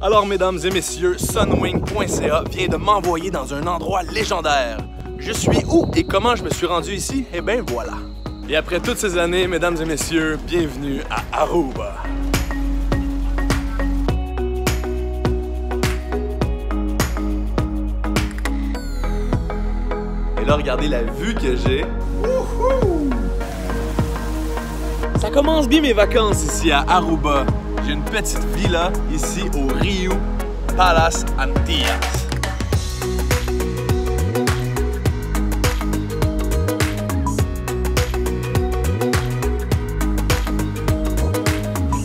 Alors mesdames et messieurs, Sunwing.ca vient de m'envoyer dans un endroit légendaire. Je suis où et comment je me suis rendu ici? Eh bien voilà. Et après toutes ces années, mesdames et messieurs, bienvenue à Aruba. Et là, regardez la vue que j'ai. Ça commence bien mes vacances ici à Aruba. J'ai une petite villa ici au Rio Palace Antillas.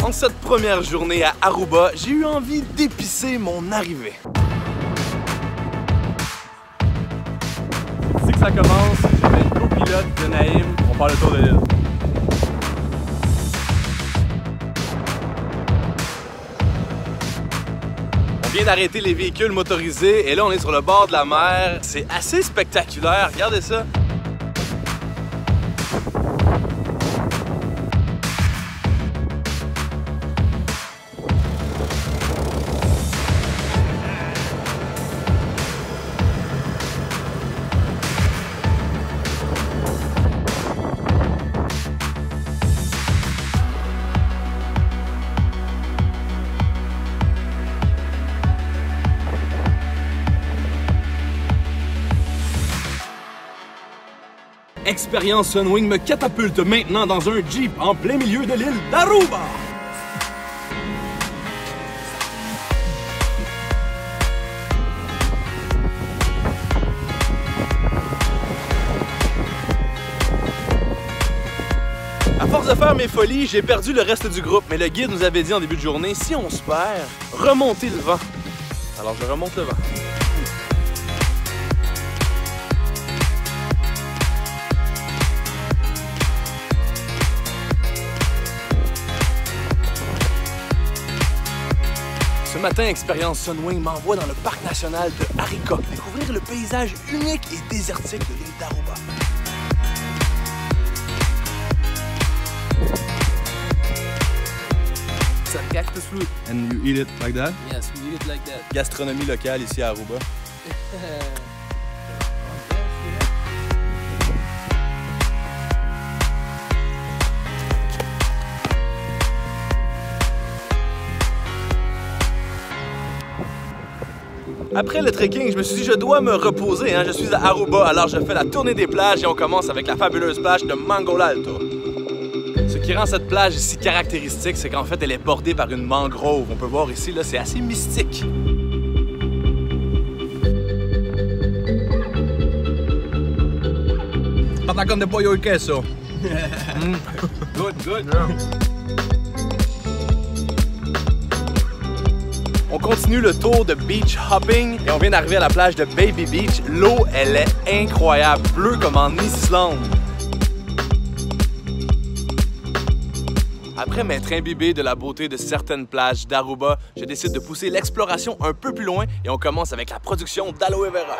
En cette première journée à Aruba, j'ai eu envie d'épicer mon arrivée. C'est que ça commence, j'ai fait le copilote de Naïm, on part le tour de l'île. On vient d'arrêter les véhicules motorisés et là on est sur le bord de la mer. C'est assez spectaculaire, regardez ça. Expérience Sunwing me catapulte maintenant dans un Jeep en plein milieu de l'île d'Aruba. À force de faire mes folies, j'ai perdu le reste du groupe, mais le guide nous avait dit en début de journée, si on se perd, remontez le vent. Alors je remonte le vent. Ce matin, Expérience Sunwing m'envoie dans le parc national de Arica découvrir le paysage unique et désertique de l'île d'Aruba. It's a cactus fruit. And you eat it like that? Yes, we eat it like that. Gastronomie locale ici à Aruba. Après le trekking, je me suis dit, je dois me reposer, hein. Je suis à Aruba, alors je fais la tournée des plages et on commence avec la fabuleuse plage de Mangolalto. Ce qui rend cette plage si caractéristique, c'est qu'en fait, elle est bordée par une mangrove. On peut voir ici, là, c'est assez mystique. Patacón de pollo y queso. Good, good. Yeah. On continue le tour de beach hopping et on vient d'arriver à la plage de Baby Beach. L'eau, elle est incroyable, bleue comme en Islande. Après m'être imbibé de la beauté de certaines plages d'Aruba, je décide de pousser l'exploration un peu plus loin et on commence avec la production d'aloe vera.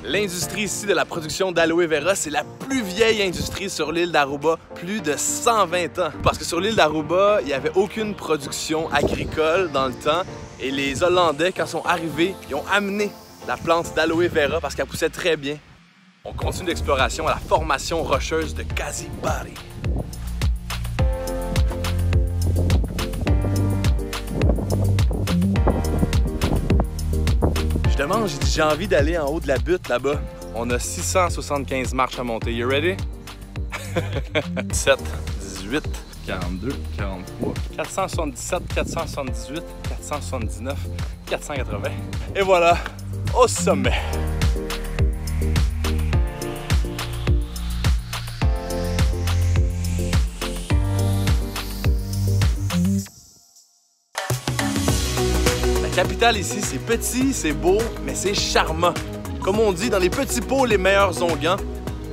L'industrie ici de la production d'aloe vera, c'est la plus vieille industrie sur l'île d'Aruba, plus de 120 ans. Parce que sur l'île d'Aruba, il n'y avait aucune production agricole dans le temps et les Hollandais, quand ils sont arrivés, ils ont amené la plante d'aloe vera parce qu'elle poussait très bien. On continue l'exploration à la formation rocheuse de Casibari. Je demande, j'ai dit, j'ai envie d'aller en haut de la butte là-bas. On a 675 marches à monter. You ready? 17, 18, 42, 43, 477, 478, 479, 480. Et voilà, au sommet. La capitale ici, c'est petit, c'est beau, mais c'est charmant. Comme on dit, dans les petits pots, les meilleurs onguents.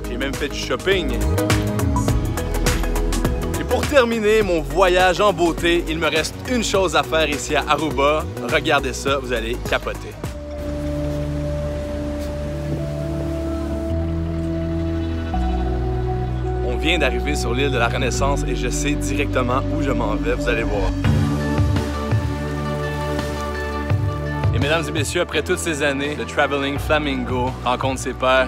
J'ai même fait du shopping. Et pour terminer mon voyage en beauté, il me reste une chose à faire ici à Aruba. Regardez ça, vous allez capoter. On vient d'arriver sur l'île de la Renaissance et je sais directement où je m'en vais, vous allez voir. mesdames et messieurs, après toutes ces années, le Traveling Flamingo rencontre ses pairs.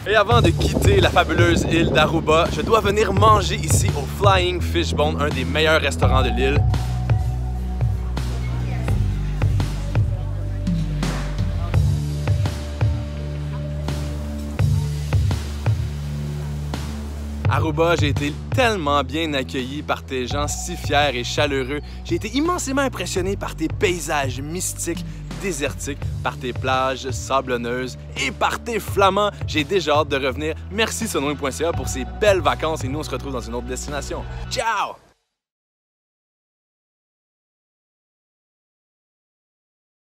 Et avant de quitter la fabuleuse île d'Aruba, je dois venir manger ici au Flying Fishbone, un des meilleurs restaurants de l'île. Aruba, j'ai été tellement bien accueilli par tes gens si fiers et chaleureux. J'ai été immensément impressionné par tes paysages mystiques, désertiques, par tes plages sablonneuses et par tes flamands. J'ai déjà hâte de revenir. Merci Sonwing.ca pour ces belles vacances et nous on se retrouve dans une autre destination. Ciao!